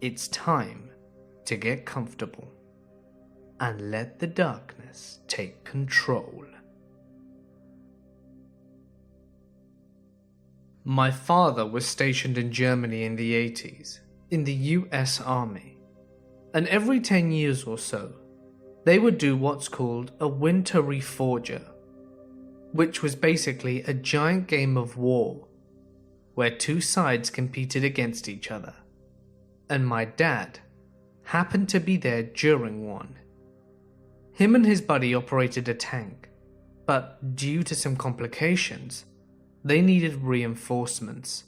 It's time to get comfortable and let the darkness take control. My father was stationed in Germany in the 80s, in the US Army, and every 10 years or so, they would do what's called a winter reforger, which was basically a giant game of war where two sides competed against each other, and my dad happened to be there during one. Him and his buddy operated a tank, but due to some complications, they needed reinforcements,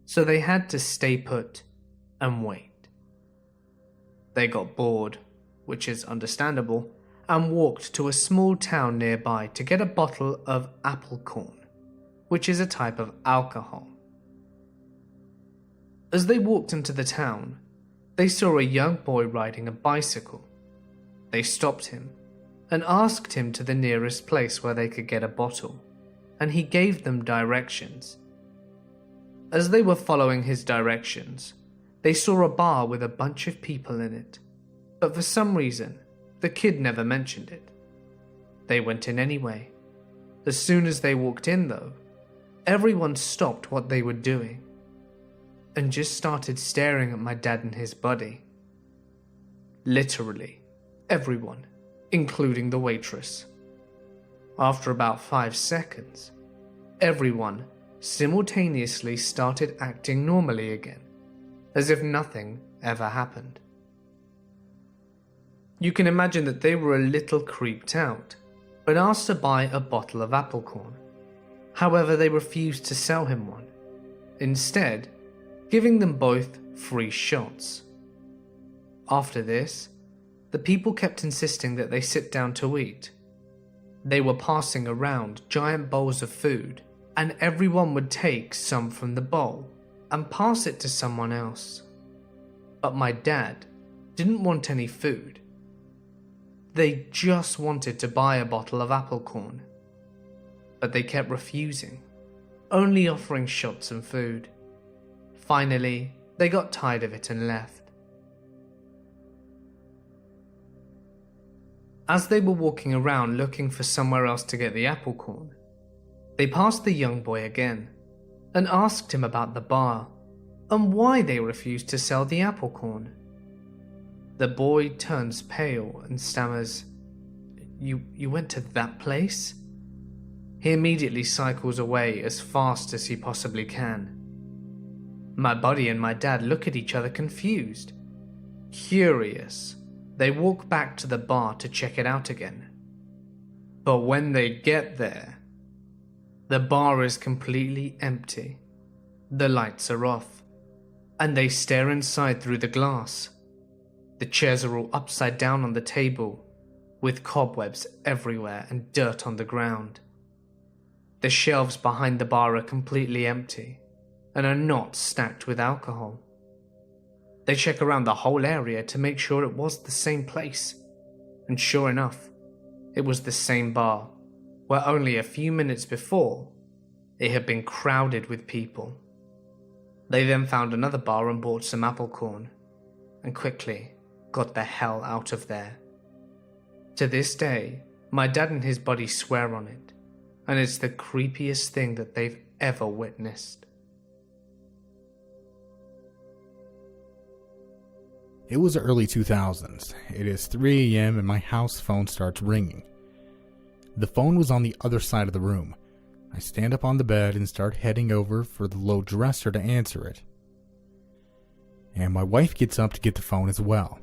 so they had to stay put and wait. They got bored, which is understandable, and walked to a small town nearby to get a bottle of apple corn, which is a type of alcohol. As they walked into the town, they saw a young boy riding a bicycle. They stopped him and asked him to the nearest place where they could get a bottle, and he gave them directions. As they were following his directions, they saw a bar with a bunch of people in it, but for some reason, the kid never mentioned it. They went in anyway. As soon as they walked in though, everyone stopped what they were doing and just started staring at my dad and his buddy. Literally, everyone, including the waitress. After about 5 seconds, everyone simultaneously started acting normally again, as if nothing ever happened. You can imagine that they were a little creeped out, but asked to buy a bottle of apple corn. However, they refused to sell him one, instead giving them both free shots. After this, the people kept insisting that they sit down to eat. They were passing around giant bowls of food, and everyone would take some from the bowl and pass it to someone else. But my dad didn't want any food. They just wanted to buy a bottle of apple corn. But they kept refusing, only offering shots and food. Finally, they got tired of it and left. As they were walking around looking for somewhere else to get the apple corn, they passed the young boy again and asked him about the bar and why they refused to sell the apple corn. The boy turns pale and stammers, You went to that place?" He immediately cycles away as fast as he possibly can. My buddy and my dad look at each other confused. Curious, they walk back to the bar to check it out again. But when they get there, the bar is completely empty. The lights are off, and they stare inside through the glass. The chairs are all upside down on the table, with cobwebs everywhere and dirt on the ground. The shelves behind the bar are completely empty and are not stacked with alcohol. They check around the whole area to make sure it was the same place, and sure enough, it was the same bar where only a few minutes before it had been crowded with people. They then found another bar and bought some apple corn, and quickly got the hell out of there. To this day, my dad and his buddy swear on it, and it's the creepiest thing that they've ever witnessed. It was the early 2000s. It is 3 a.m. and my house phone starts ringing. The phone was on the other side of the room. I stand up on the bed and start heading over for the low dresser to answer it. And my wife gets up to get the phone as well.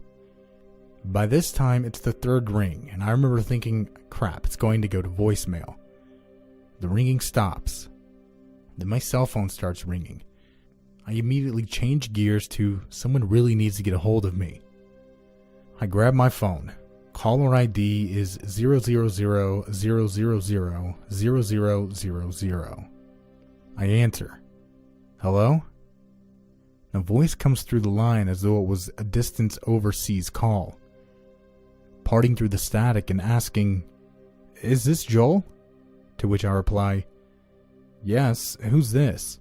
By this time, it's the third ring, and I remember thinking, crap, it's going to go to voicemail. The ringing stops. Then my cell phone starts ringing. I immediately change gears to someone really needs to get a hold of me. I grab my phone. Caller ID is 000000000. I answer. Hello? A voice comes through the line as though it was a distant overseas call, parting through the static and asking, "Is this Joel?" To which I reply, "Yes, who's this?"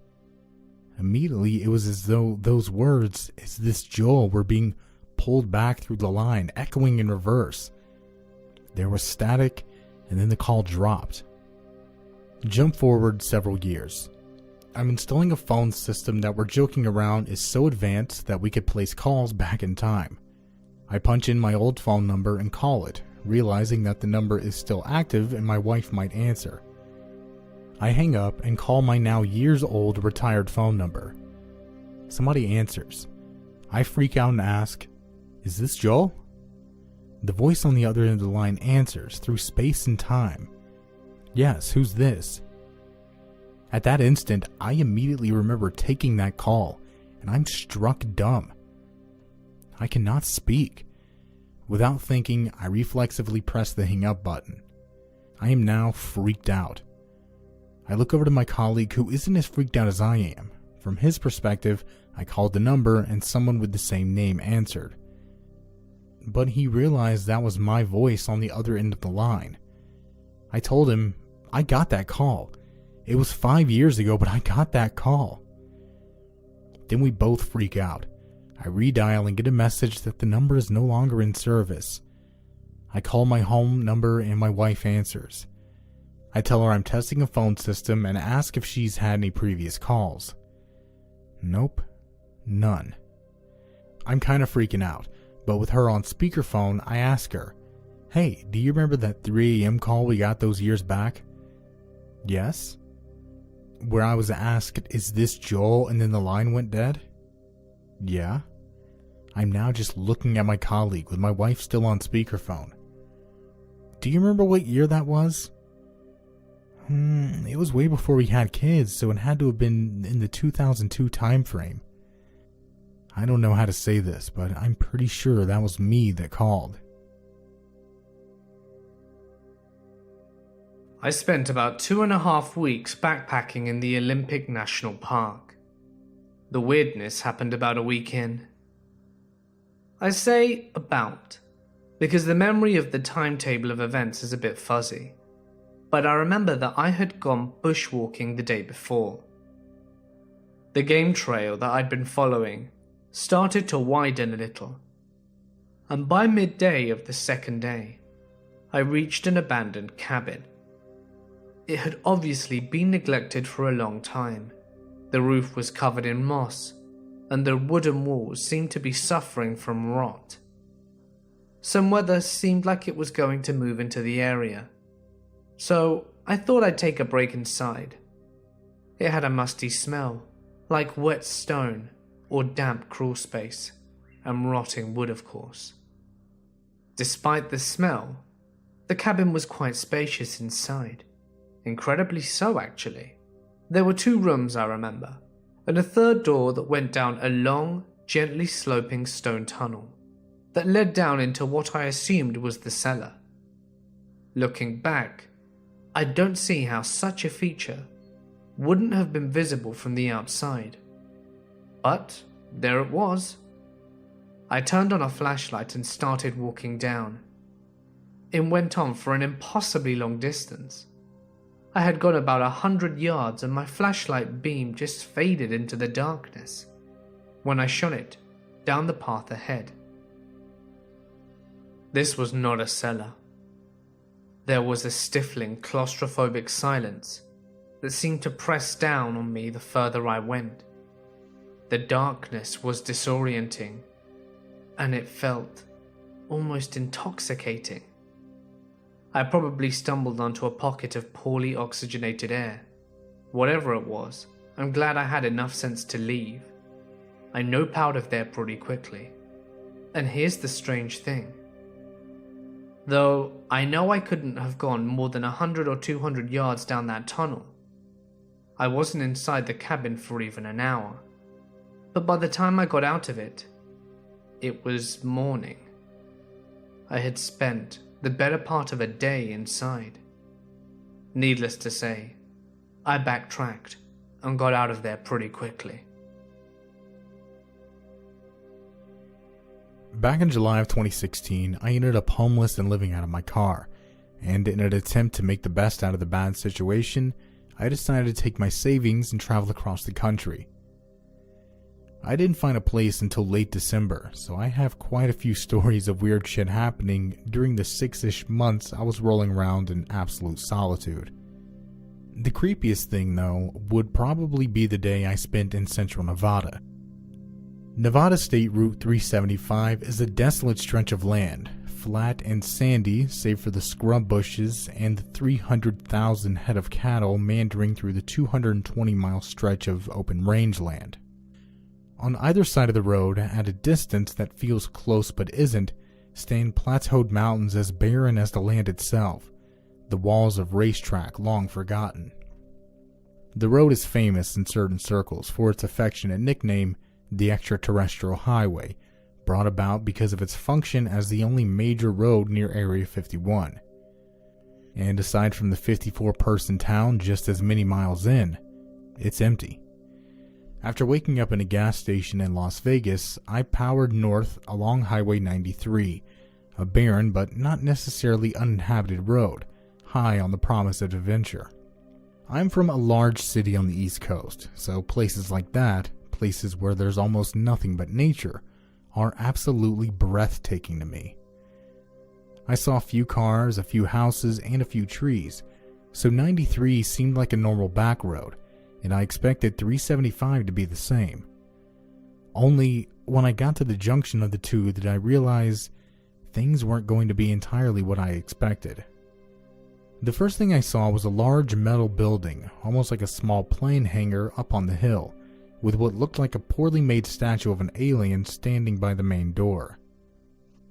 Immediately, it was as though those words, "Is this Joel?" were being pulled back through the line, echoing in reverse. There was static, and then the call dropped. Jump forward several years. I'm installing a phone system that we're joking around is so advanced that we could place calls back in time. I punch in my old phone number and call it, realizing that the number is still active and my wife might answer. I hang up and call my now years-old retired phone number. Somebody answers. I freak out and ask, "Is this Joel?" The voice on the other end of the line answers through space and time. "Yes, who's this?" At that instant, I immediately remember taking that call, and I'm struck dumb. I cannot speak. Without thinking, I reflexively press the hang up button. I am now freaked out. I look over to my colleague who isn't as freaked out as I am. From his perspective, I called the number and someone with the same name answered. But he realized that was my voice on the other end of the line. I told him, "I got that call. It was 5 years ago, but I got that call." Then we both freak out. I redial and get a message that the number is no longer in service. I call my home number and my wife answers. I tell her I'm testing a phone system and ask if she's had any previous calls. Nope, none. I'm kind of freaking out, but with her on speakerphone, I ask her, "Hey, do you remember that 3 a.m. call we got those years back?" "Yes." "Where I was asked, 'Is this Joel?' and then the line went dead?" "Yeah." I'm now just looking at my colleague with my wife still on speakerphone. "Do you remember what year that was?" It was way before we had kids, so it had to have been in the 2002 time frame. I don't know how to say this, but I'm pretty sure that was me that called. I spent about 2.5 weeks backpacking in the Olympic National Park. The weirdness happened about a week in. I say about, because the memory of the timetable of events is a bit fuzzy. But I remember that I had gone bushwalking the day before. The game trail that I'd been following started to widen a little, and by midday of the second day, I reached an abandoned cabin. It had obviously been neglected for a long time. The roof was covered in moss, and the wooden walls seemed to be suffering from rot. Some weather seemed like it was going to move into the area, so I thought I'd take a break inside. It had a musty smell, like wet stone or damp crawl space, and rotting wood, of course. Despite the smell, the cabin was quite spacious inside. Incredibly so, actually. There were 2 rooms, I remember, and a third door that went down a long, gently sloping stone tunnel that led down into what I assumed was the cellar. Looking back, I don't see how such a feature wouldn't have been visible from the outside. But there it was. I turned on a flashlight and started walking down. It went on for an impossibly long distance. I had gone about 100 yards and my flashlight beam just faded into the darkness when I shone it down the path ahead. This was not a cellar. There was a stifling, claustrophobic silence that seemed to press down on me the further I went. The darkness was disorienting, and it felt almost intoxicating. I probably stumbled onto a pocket of poorly oxygenated air. Whatever it was, I'm glad I had enough sense to leave. I noped out of there pretty quickly. And here's the strange thing. Though I know I couldn't have gone more than 100 or 200 yards down that tunnel, I wasn't inside the cabin for even an hour. But by the time I got out of it, it was morning. I had spent the better part of a day inside. Needless to say, I backtracked and got out of there pretty quickly. Back in July of 2016, I ended up homeless and living out of my car, and in an attempt to make the best out of the bad situation, I decided to take my savings and travel across the country. I didn't find a place until late December, so I have quite a few stories of weird shit happening during the 6-ish months I was rolling around in absolute solitude. The creepiest thing, though, would probably be the day I spent in central Nevada. Nevada State Route 375 is a desolate stretch of land, flat and sandy save for the scrub bushes and the 300,000 head of cattle meandering through the 220-mile stretch of open rangeland. On either side of the road, at a distance that feels close but isn't, stand plateaued mountains as barren as the land itself, the walls of racetrack long forgotten. The road is famous in certain circles for its affectionate nickname, the Extraterrestrial Highway, brought about because of its function as the only major road near Area 51. And aside from the 54-person town just as many miles in, it's empty. After waking up in a gas station in Las Vegas, I powered north along Highway 93, a barren but not necessarily uninhabited road, high on the promise of adventure. I'm from a large city on the East Coast, so places like that, places where there's almost nothing but nature, are absolutely breathtaking to me. I saw a few cars, a few houses, and a few trees, so 93 seemed like a normal back road, and I expected 375 to be the same. Only when I got to the junction of the two did I realize things weren't going to be entirely what I expected. The first thing I saw was a large metal building, almost like a small plane hangar up on the hill, with what looked like a poorly made statue of an alien standing by the main door.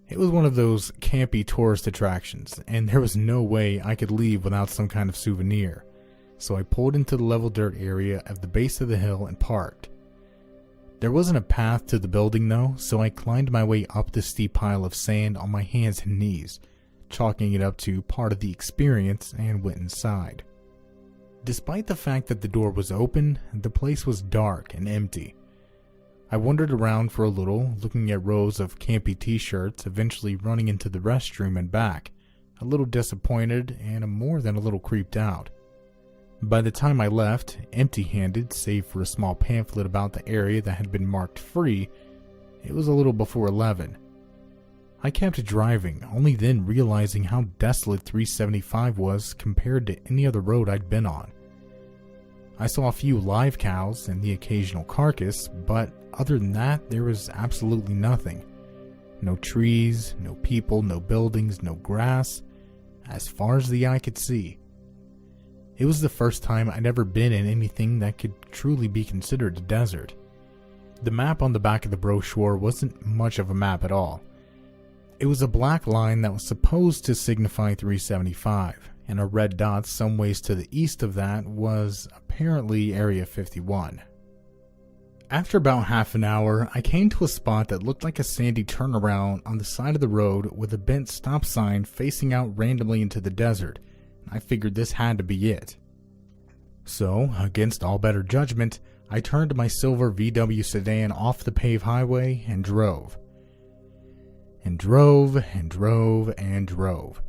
It was one of those campy tourist attractions, and there was no way I could leave without some kind of souvenir. So I pulled into the level dirt area at the base of the hill and parked. There wasn't a path to the building though, so I climbed my way up the steep pile of sand on my hands and knees, chalking it up to part of the experience, and went inside. Despite the fact that the door was open, the place was dark and empty. I wandered around for a little, looking at rows of campy t-shirts, eventually running into the restroom and back, a little disappointed and more than a little creeped out. By the time I left, empty-handed save for a small pamphlet about the area that had been marked free, it was a little before 11. I kept driving, only then realizing how desolate 375 was compared to any other road I'd been on. I saw a few live cows and the occasional carcass, but other than that, there was absolutely nothing. No trees, no people, no buildings, no grass, as far as the eye could see. It was the first time I'd ever been in anything that could truly be considered a desert. The map on the back of the brochure wasn't much of a map at all. It was a black line that was supposed to signify 375, and a red dot some ways to the east of that was apparently Area 51. After about half an hour, I came to a spot that looked like a sandy turnaround on the side of the road with a bent stop sign facing out randomly into the desert. I figured this had to be it. So, against all better judgment, I turned my silver VW sedan off the paved highway and drove. And drove and drove and drove.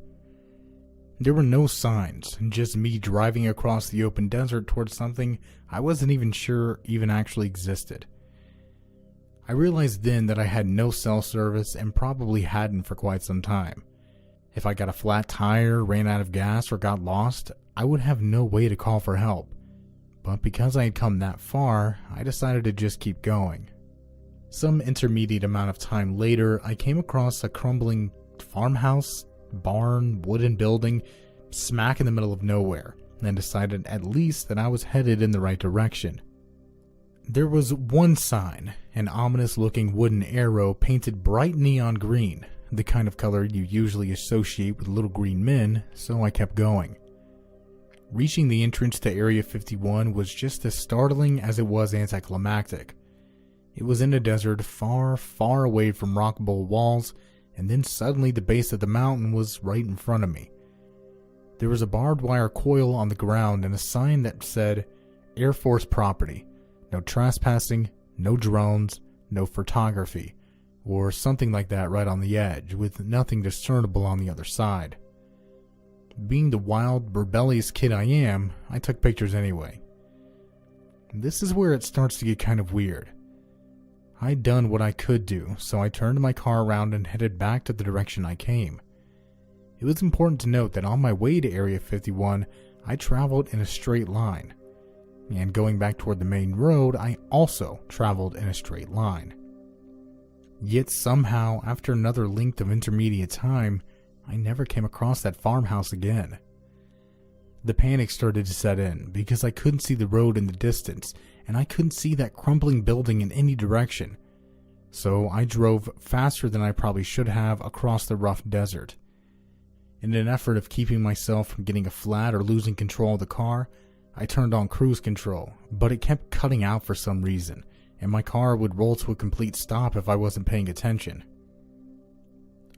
There were no signs, just me driving across the open desert towards something I wasn't even sure even actually existed. I realized then that I had no cell service and probably hadn't for quite some time. If I got a flat tire, ran out of gas, or got lost, I would have no way to call for help. But because I had come that far, I decided to just keep going. Some intermediate amount of time later, I came across a crumbling farmhouse, barn, wooden building, smack in the middle of nowhere, and decided at least that I was headed in the right direction. There was one sign, an ominous-looking wooden arrow painted bright neon green, the kind of color you usually associate with little green men, so I kept going. Reaching the entrance to Area 51 was just as startling as it was anticlimactic. It was in a desert far, far away from rockable walls, and then suddenly the base of the mountain was right in front of me. There was a barbed wire coil on the ground and a sign that said, Air Force property, no trespassing, no drones, no photography, or something like that right on the edge, with nothing discernible on the other side. Being the wild, rebellious kid I am, I took pictures anyway. This is where it starts to get kind of weird. I'd done what I could do, so I turned my car around and headed back to the direction I came. It was important to note that on my way to Area 51, I traveled in a straight line. And going back toward the main road, I also traveled in a straight line. Yet somehow, after another length of intermediate time, I never came across that farmhouse again. The panic started to set in because I couldn't see the road in the distance, and I couldn't see that crumbling building in any direction. So I drove faster than I probably should have across the rough desert. In an effort of keeping myself from getting a flat or losing control of the car, I turned on cruise control, but it kept cutting out for some reason, and my car would roll to a complete stop if I wasn't paying attention.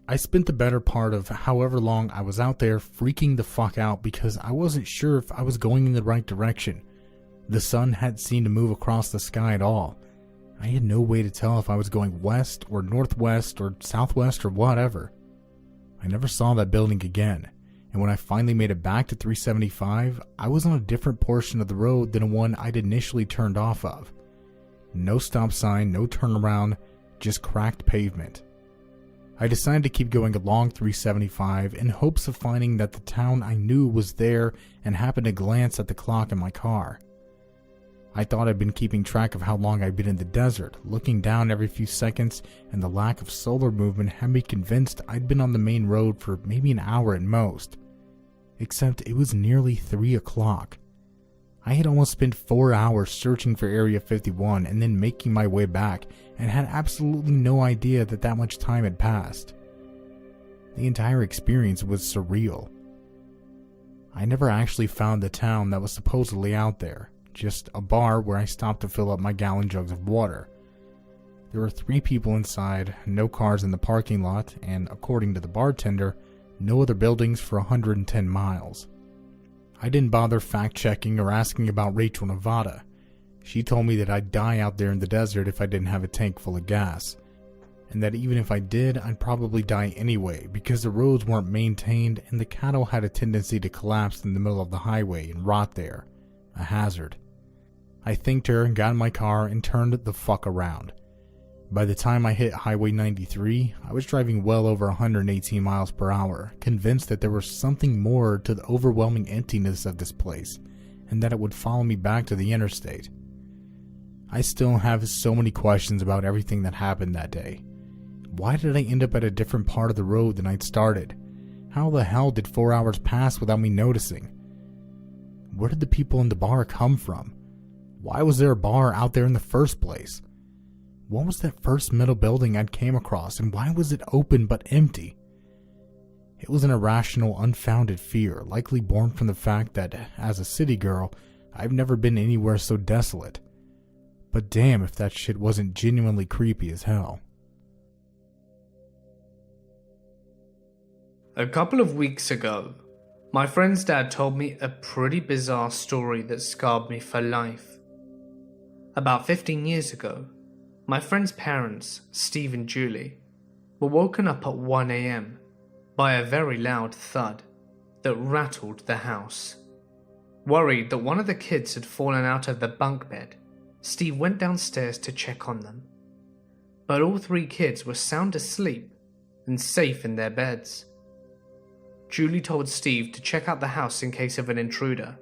I spent the better part of however long I was out there freaking the fuck out because I wasn't sure if I was going in the right direction. The sun hadn't seemed to move across the sky at all. I had no way to tell if I was going west or northwest or southwest or whatever. I never saw that building again, and when I finally made it back to 375, I was on a different portion of the road than the one I'd initially turned off of. No stop sign, no turnaround, just cracked pavement. I decided to keep going along 375 in hopes of finding that the town I knew was there and happened to glance at the clock in my car. I thought I'd been keeping track of how long I'd been in the desert, looking down every few seconds, and the lack of solar movement had me convinced I'd been on the main road for maybe an hour at most. Except it was nearly 3 o'clock. I had almost spent 4 hours searching for Area 51 and then making my way back, and had absolutely no idea that that much time had passed. The entire experience was surreal. I never actually found the town that was supposedly out there. Just a bar where I stopped to fill up my gallon jugs of water. There were 3 people inside, no cars in the parking lot, and according to the bartender, no other buildings for 110 miles. I didn't bother fact-checking or asking about Rachel, Nevada. She told me that I'd die out there in the desert if I didn't have a tank full of gas, and that even if I did, I'd probably die anyway because the roads weren't maintained and the cattle had a tendency to collapse in the middle of the highway and rot there. A hazard. I thanked her and got in my car and turned the fuck around. By the time I hit Highway 93, I was driving well over 118 miles per hour, convinced that there was something more to the overwhelming emptiness of this place, and that it would follow me back to the interstate. I still have so many questions about everything that happened that day. Why did I end up at a different part of the road than I'd started? How the hell did 4 hours pass without me noticing? Where did the people in the bar come from? Why was there a bar out there in the first place? What was that first metal building I'd came across, and why was it open but empty? It was an irrational, unfounded fear, likely born from the fact that, as a city girl, I've never been anywhere so desolate. But damn if that shit wasn't genuinely creepy as hell. A couple of weeks ago, my friend's dad told me a pretty bizarre story that scarred me for life. About 15 years ago, my friend's parents, Steve and Julie, were woken up at 1 a.m. by a very loud thud that rattled the house. Worried that one of the kids had fallen out of the bunk bed, Steve went downstairs to check on them. But all 3 kids were sound asleep and safe in their beds. Julie told Steve to check out the house in case of an intruder,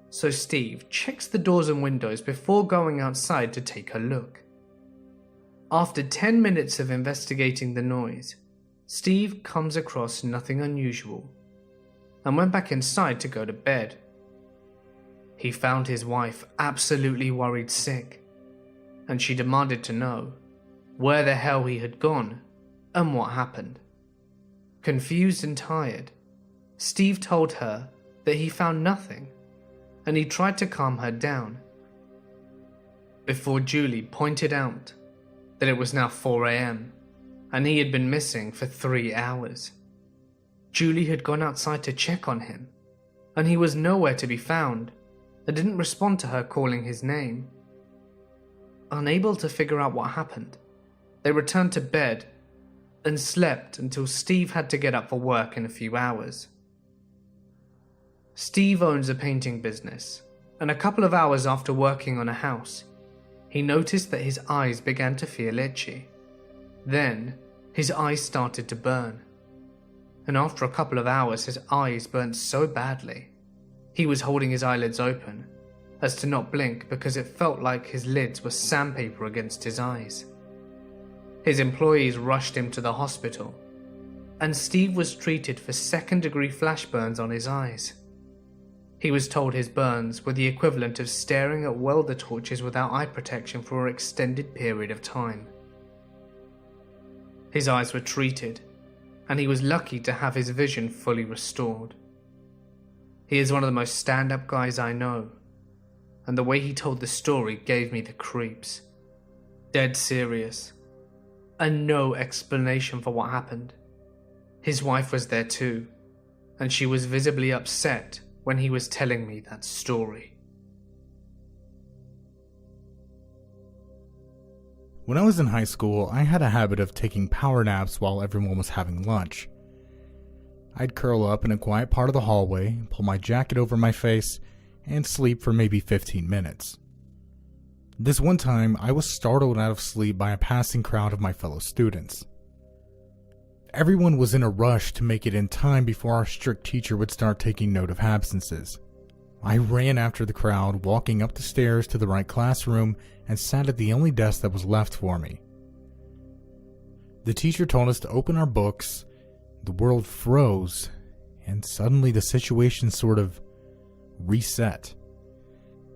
so Steve checks the doors and windows before going outside to take a look. After 10 minutes of investigating the noise, Steve comes across nothing unusual and went back inside to go to bed. He found his wife absolutely worried sick, and she demanded to know where the hell he had gone and what happened. Confused and tired, Steve told her that he found nothing, and he tried to calm her down, before Julie pointed out that it was now 4 a.m. and he had been missing for 3 hours. Julie had gone outside to check on him, and he was nowhere to be found and didn't respond to her calling his name. Unable to figure out what happened, they returned to bed and slept until Steve had to get up for work in a few hours. Steve owns a painting business, and a couple of hours after working on a house, he noticed that his eyes began to feel itchy. Then, his eyes started to burn. And after a couple of hours, his eyes burnt so badly, he was holding his eyelids open, as to not blink because it felt like his lids were sandpaper against his eyes. His employees rushed him to the hospital, and Steve was treated for second-degree flash burns on his eyes. He was told his burns were the equivalent of staring at welder torches without eye protection for an extended period of time. His eyes were treated, and he was lucky to have his vision fully restored. He is one of the most stand-up guys I know, and the way he told the story gave me the creeps. Dead serious, and no explanation for what happened. His wife was there too, and she was visibly upset when he was telling me that story. When I was in high school, I had a habit of taking power naps while everyone was having lunch. I'd curl up in a quiet part of the hallway, pull my jacket over my face, and sleep for maybe 15 minutes. This one time, I was startled out of sleep by a passing crowd of my fellow students. Everyone was in a rush to make it in time before our strict teacher would start taking note of absences. I ran after the crowd, walking up the stairs to the right classroom, and sat at the only desk that was left for me. The teacher told us to open our books. The world froze, and suddenly the situation sort of reset.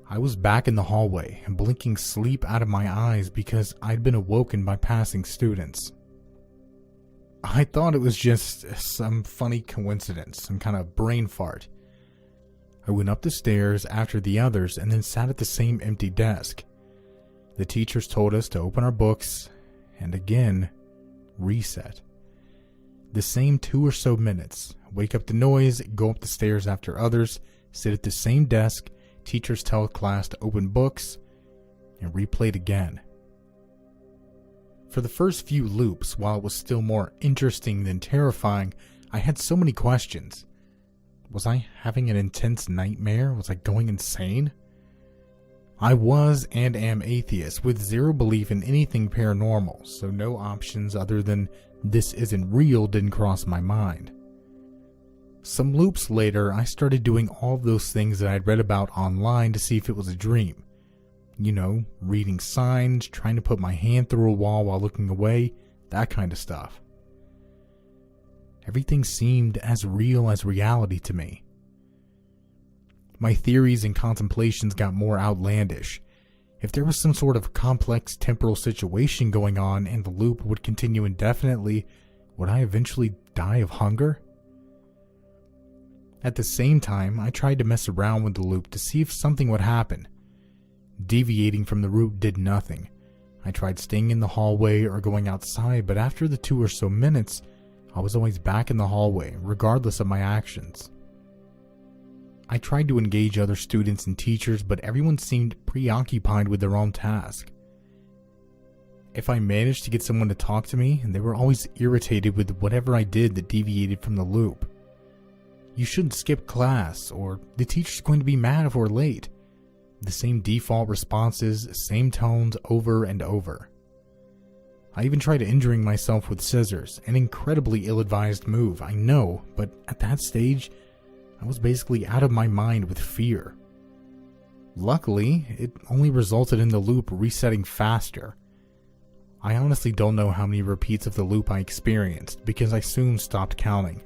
I was back in the hallway and blinking sleep out of my eyes because I'd been awoken by passing students. I thought it was just some funny coincidence, some kind of brain fart. I went up the stairs after the others and then sat at the same empty desk. The teachers told us to open our books and again, reset. The same 2 or so minutes. Wake up to noise, go up the stairs after others, sit at the same desk, teachers tell class to open books, and replay it again. For the first few loops, while it was still more interesting than terrifying, I had so many questions. Was I having an intense nightmare? Was I going insane? I was and am atheist with zero belief in anything paranormal, so no options other than this isn't real didn't cross my mind. Some loops later, I started doing all of those things that I'd read about online to see if it was a dream. You know, reading signs, trying to put my hand through a wall while looking away, that kind of stuff. Everything seemed as real as reality to me. My theories and contemplations got more outlandish. If there was some sort of complex temporal situation going on and the loop would continue indefinitely, would I eventually die of hunger? At the same time, I tried to mess around with the loop to see if something would happen. Deviating from the route did nothing. I tried staying in the hallway or going outside, but after the 2 or so minutes, I was always back in the hallway, regardless of my actions. I tried to engage other students and teachers, but everyone seemed preoccupied with their own task. If I managed to get someone to talk to me, they were always irritated with whatever I did that deviated from the loop. You shouldn't skip class, or the teacher's going to be mad if we're late. The same default responses, same tones over and over. I even tried injuring myself with scissors, an incredibly ill-advised move, I know, but at that stage, I was basically out of my mind with fear. Luckily, it only resulted in the loop resetting faster. I honestly don't know how many repeats of the loop I experienced, because I soon stopped counting.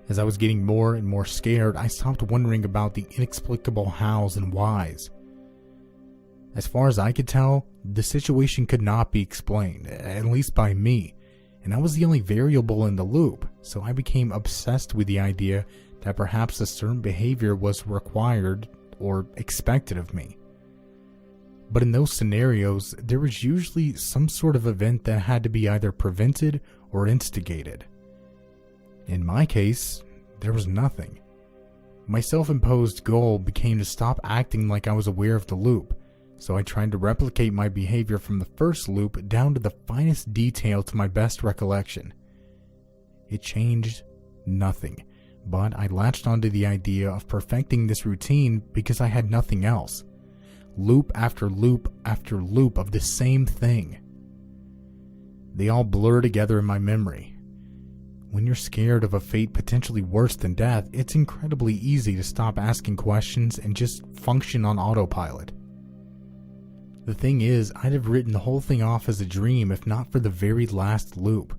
As I was getting more and more scared, I stopped wondering about the inexplicable hows and whys. As far as I could tell, the situation could not be explained, at least by me, and I was the only variable in the loop, so I became obsessed with the idea that perhaps a certain behavior was required or expected of me. But in those scenarios, there was usually some sort of event that had to be either prevented or instigated. In my case, there was nothing. My self-imposed goal became to stop acting like I was aware of the loop, so I tried to replicate my behavior from the first loop down to the finest detail to my best recollection. It changed nothing, but I latched onto the idea of perfecting this routine because I had nothing else. loop after loop after loop of the same thing. They all blur together in my memory. When you're scared of a fate potentially worse than death, it's incredibly easy to stop asking questions and just function on autopilot. The thing is, I'd have written the whole thing off as a dream if not for the very last loop.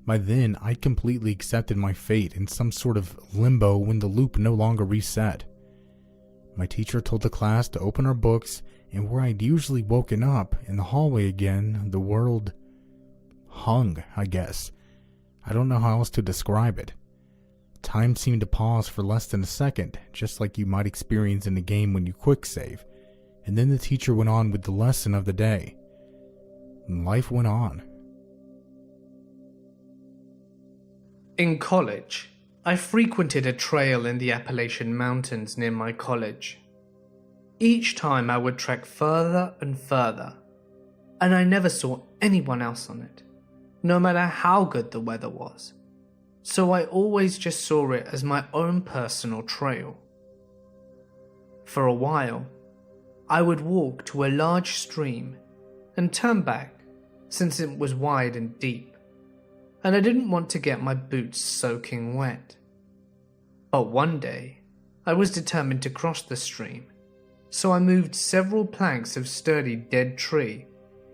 By then, I'd completely accepted my fate in some sort of limbo when the loop no longer reset. My teacher told the class to open our books, and where I'd usually woken up, in the hallway again, the world hung, I guess. I don't know how else to describe it. Time seemed to pause for less than a second, just like you might experience in a game when you quick save, and then the teacher went on with the lesson of the day. And life went on. In college, I frequented a trail in the Appalachian Mountains near my college. Each time I would trek further and further, and I never saw anyone else on it, no matter how good the weather was. So I always just saw it as my own personal trail. For a while, I would walk to a large stream and turn back since it was wide and deep, and I didn't want to get my boots soaking wet. But one day, I was determined to cross the stream, so I moved several planks of sturdy dead tree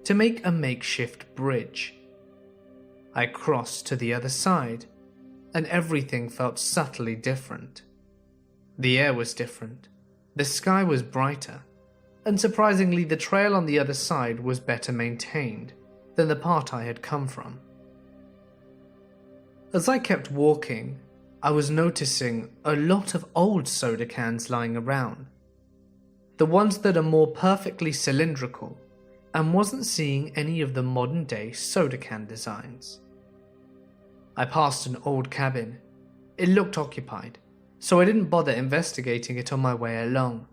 to make a makeshift bridge. I crossed to the other side, and everything felt subtly different. The air was different, the sky was brighter, and surprisingly the trail on the other side was better maintained than the part I had come from. As I kept walking, I was noticing a lot of old soda cans lying around, the ones that are more perfectly cylindrical, and wasn't seeing any of the modern day soda can designs. I passed an old cabin. It looked occupied, so I didn't bother investigating it on my way along.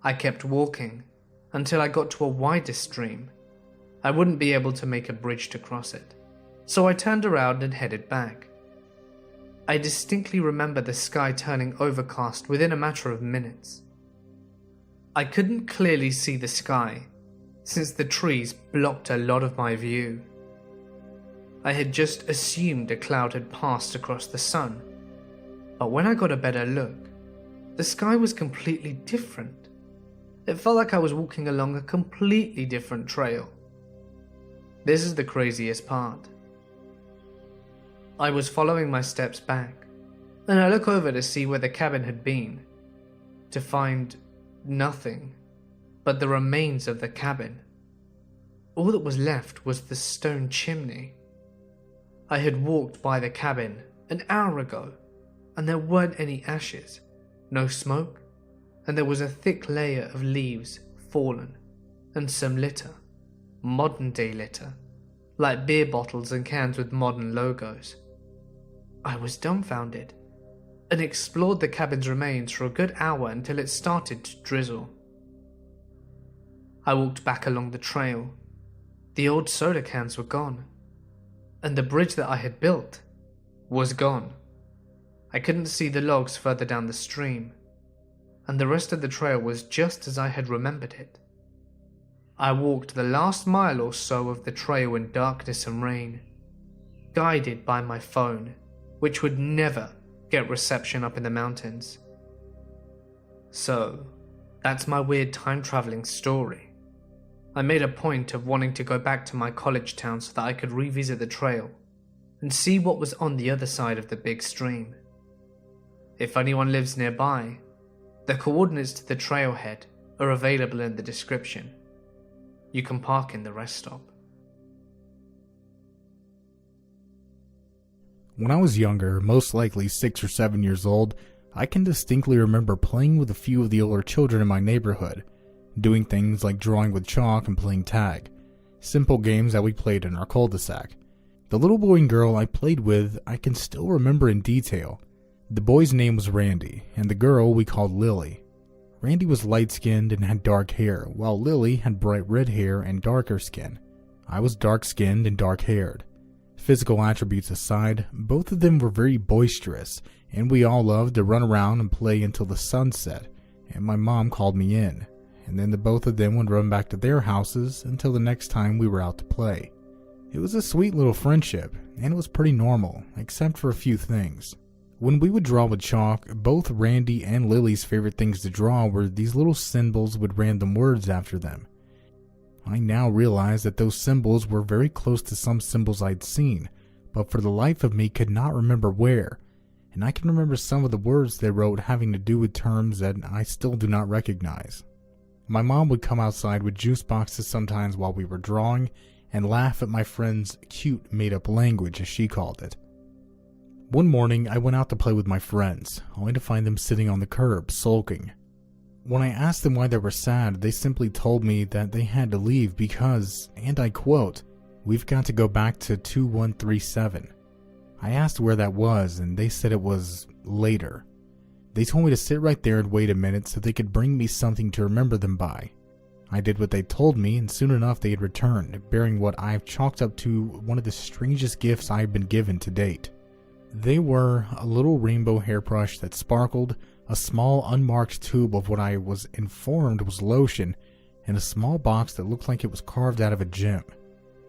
I kept walking until I got to a wider stream. I wouldn't be able to make a bridge to cross it, so I turned around and headed back. I distinctly remember the sky turning overcast within a matter of minutes. I couldn't clearly see the sky, since the trees blocked a lot of my view. I had just assumed a cloud had passed across the sun, but when I got a better look, the sky was completely different. It felt like I was walking along a completely different trail. This is the craziest part. I was following my steps back, and I look over to see where the cabin had been, to find nothing but the remains of the cabin. All that was left was the stone chimney. I had walked by the cabin an hour ago, and there weren't any ashes, no smoke, and there was a thick layer of leaves fallen, and some litter, modern day litter, like beer bottles and cans with modern logos. I was dumbfounded, and explored the cabin's remains for a good hour until it started to drizzle. I walked back along the trail. The old soda cans were gone, and the bridge that I had built was gone. I couldn't see the logs further down the stream, and the rest of the trail was just as I had remembered it. I walked the last mile or so of the trail in darkness and rain, guided by my phone, which would never get reception up in the mountains. So, that's my weird time-traveling story. I made a point of wanting to go back to my college town so that I could revisit the trail and see what was on the other side of the big stream. If anyone lives nearby, the coordinates to the trailhead are available in the description. You can park in the rest stop. When I was younger, most likely 6 or 7 years old, I can distinctly remember playing with a few of the older children in my neighborhood, doing things like drawing with chalk and playing tag, simple games that we played in our cul-de-sac. The little boy and girl I played with I can still remember in detail. The boy's name was Randy, and the girl we called Lily. Randy was light-skinned and had dark hair, while Lily had bright red hair and darker skin. I was dark-skinned and dark-haired. Physical attributes aside, both of them were very boisterous, and we all loved to run around and play until the sun set, and my mom called me in. and then the both of them would run back to their houses until the next time we were out to play. It was a sweet little friendship, and it was pretty normal, except for a few things. When we would draw with chalk, both Randy and Lily's favorite things to draw were these little symbols with random words after them. I now realize that those symbols were very close to some symbols I'd seen, but for the life of me could not remember where, and I can remember some of the words they wrote having to do with terms that I still do not recognize. My mom would come outside with juice boxes sometimes while we were drawing and laugh at my friend's cute made-up language, as she called it. One morning, I went out to play with my friends, only to find them sitting on the curb, sulking. When I asked them why they were sad, they simply told me that they had to leave because, and I quote, "We've got to go back to 2137. I asked where that was, and they said it was later. They told me to sit right there and wait a minute so they could bring me something to remember them by. I did what they told me, and soon enough they had returned, bearing what I've chalked up to one of the strangest gifts I have been given to date. They were a little rainbow hairbrush that sparkled, a small unmarked tube of what I was informed was lotion, and a small box that looked like it was carved out of a gem.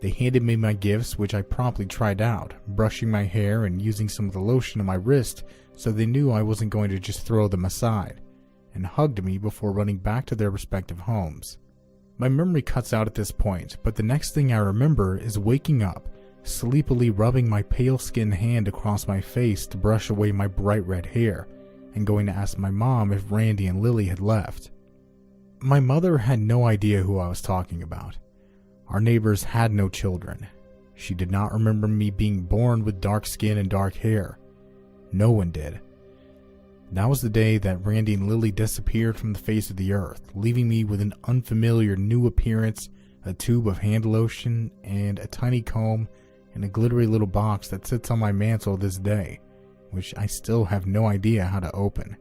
They handed me my gifts, which I promptly tried out, brushing my hair and using some of the lotion on my wrist so they knew I wasn't going to just throw them aside, and hugged me before running back to their respective homes. My memory cuts out at this point, but the next thing I remember is waking up, sleepily rubbing my pale-skinned hand across my face to brush away my bright red hair, and going to ask my mom if Randy and Lily had left. My mother had no idea who I was talking about. Our neighbors had no children. She did not remember me being born with dark skin and dark hair. No one did. That was the day that Randy and Lily disappeared from the face of the earth, leaving me with an unfamiliar new appearance, a tube of hand lotion, and a tiny comb, and a glittery little box that sits on my mantle this day, which I still have no idea how to open.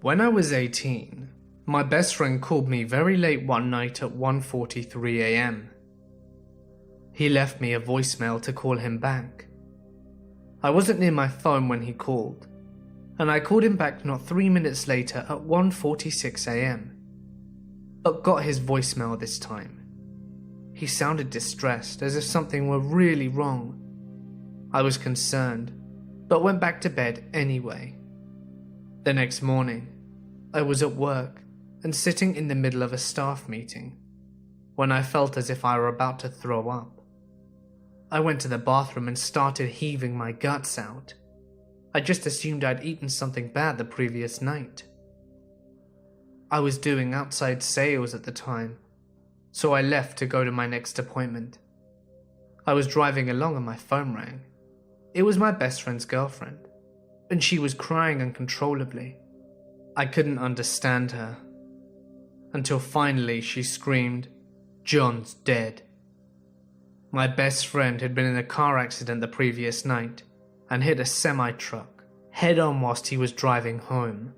When I was 18, my best friend called me very late one night at 1:43 a.m. He left me a voicemail to call him back. I wasn't near my phone when he called, and I called him back not 3 minutes later at 1:46 a.m. but got his voicemail this time. He sounded distressed, as if something were really wrong. I was concerned, but went back to bed anyway. The next morning, I was at work and sitting in the middle of a staff meeting when I felt as if I were about to throw up. I went to the bathroom and started heaving my guts out. I just assumed I'd eaten something bad the previous night. I was doing outside sales at the time, so I left to go to my next appointment. I was driving along and my phone rang. It was my best friend's girlfriend, and she was crying uncontrollably. I couldn't understand her, until finally she screamed, "John's dead." My best friend had been in a car accident the previous night and hit a semi-truck head-on whilst he was driving home.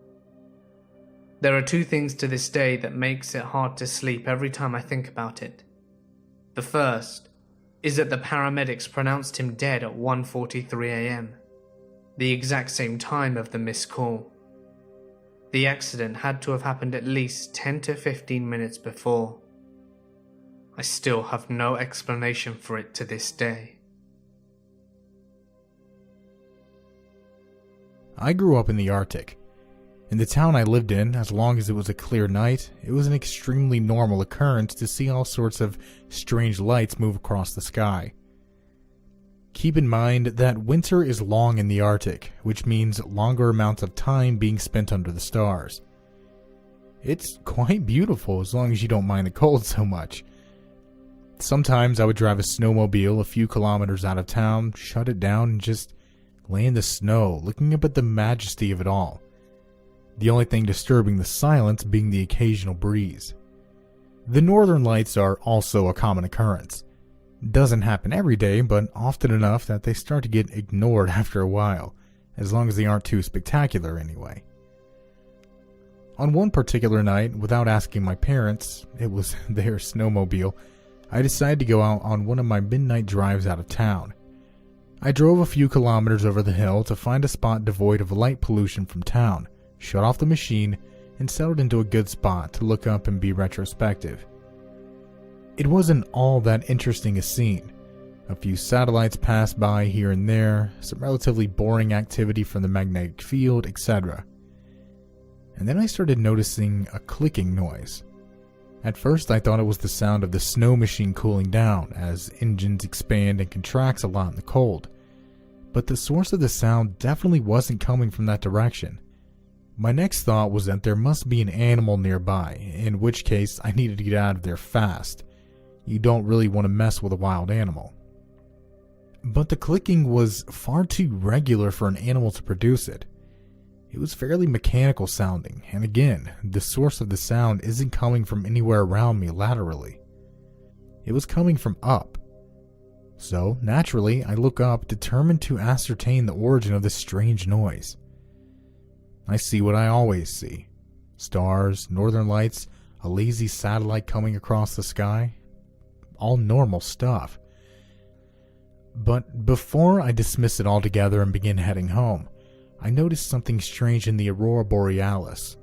There are two things to this day that makes it hard to sleep every time I think about it. The first is that the paramedics pronounced him dead at 1:43 a.m, the exact same time of the missed call. The accident had to have happened at least 10 to 15 minutes before. I still have no explanation for it to this day. I grew up in the Arctic. In the town I lived in, as long as it was a clear night, it was an extremely normal occurrence to see all sorts of strange lights move across the sky. Keep in mind that winter is long in the Arctic, which means longer amounts of time being spent under the stars. It's quite beautiful as long as you don't mind the cold so much. Sometimes I would drive a snowmobile a few kilometers out of town, shut it down, and just lay in the snow, looking up at the majesty of it all. The only thing disturbing the silence being the occasional breeze. The northern lights are also a common occurrence. Doesn't happen every day, but often enough that they start to get ignored after a while, as long as they aren't too spectacular anyway. On one particular night, without asking my parents, it was their snowmobile, I decided to go out on one of my midnight drives out of town. I drove a few kilometers over the hill to find a spot devoid of light pollution from town, shut off the machine, and settled into a good spot to look up and be retrospective. It wasn't all that interesting a scene. A few satellites passed by here and there, some relatively boring activity from the magnetic field, etc. And then I started noticing a clicking noise. At first I thought it was the sound of the snow machine cooling down as engines expand and contracts a lot in the cold. But the source of the sound definitely wasn't coming from that direction. My next thought was that there must be an animal nearby, in which case I needed to get out of there fast. You don't really want to mess with a wild animal. But the clicking was far too regular for an animal to produce it. It was fairly mechanical sounding, and again, the source of the sound isn't coming from anywhere around me laterally. It was coming from up. So, naturally, I look up, determined to ascertain the origin of this strange noise. I see what I always see. Stars, northern lights, a lazy satellite coming across the sky. All normal stuff. But before I dismiss it altogether and begin heading home, I noticed something strange in the aurora borealis.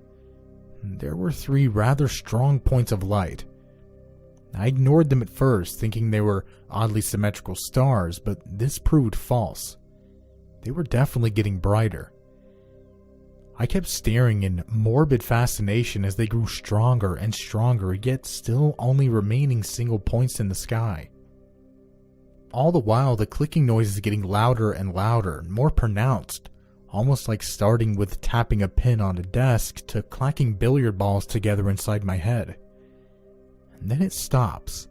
There were 3 rather strong points of light. I ignored them at first, thinking they were oddly symmetrical stars, but this proved false. They were definitely getting brighter. I kept staring in morbid fascination as they grew stronger and stronger, yet still only remaining single points in the sky. All the while, the clicking noise is getting louder and louder, more pronounced, almost like starting with tapping a pin on a desk to clacking billiard balls together inside my head. And then it stops.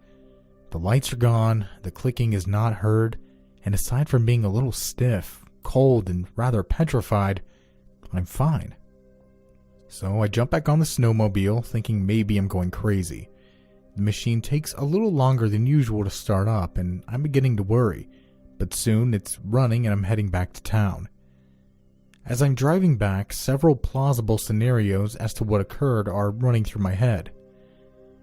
The lights are gone, the clicking is not heard, and aside from being a little stiff, cold, and rather petrified, I'm fine. So I jump back on the snowmobile, thinking maybe I'm going crazy. The machine takes a little longer than usual to start up, and I'm beginning to worry, but soon it's running and I'm heading back to town. As I'm driving back, several plausible scenarios as to what occurred are running through my head.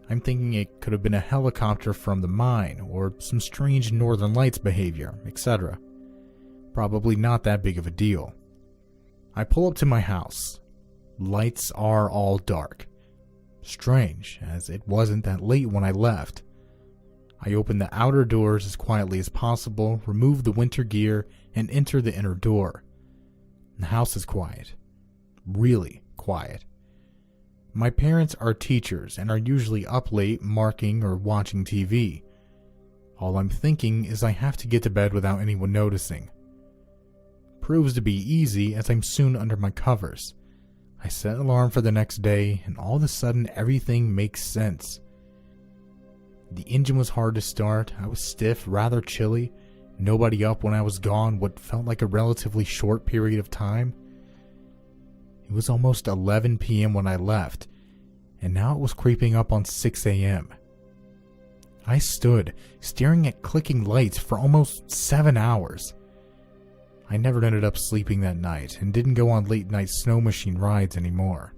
I'm thinking it could have been a helicopter from the mine, or some strange northern lights behavior, etc. Probably not that big of a deal. I pull up to my house. Lights are all dark. Strange, as it wasn't that late when I left. I open the outer doors as quietly as possible, remove the winter gear, and enter the inner door. The house is quiet. Really quiet. My parents are teachers and are usually up late marking or watching TV. All I'm thinking is I have to get to bed without anyone noticing. Proves to be easy as I'm soon under my covers. I set an alarm for the next day, and all of a sudden everything makes sense. The engine was hard to start, I was stiff, rather chilly, nobody up when I was gone what felt like a relatively short period of time. It was almost 11 p.m. when I left, and now it was creeping up on 6 a.m. I stood, staring at clicking lights for almost 7 hours. I never ended up sleeping that night and didn't go on late night snow machine rides anymore.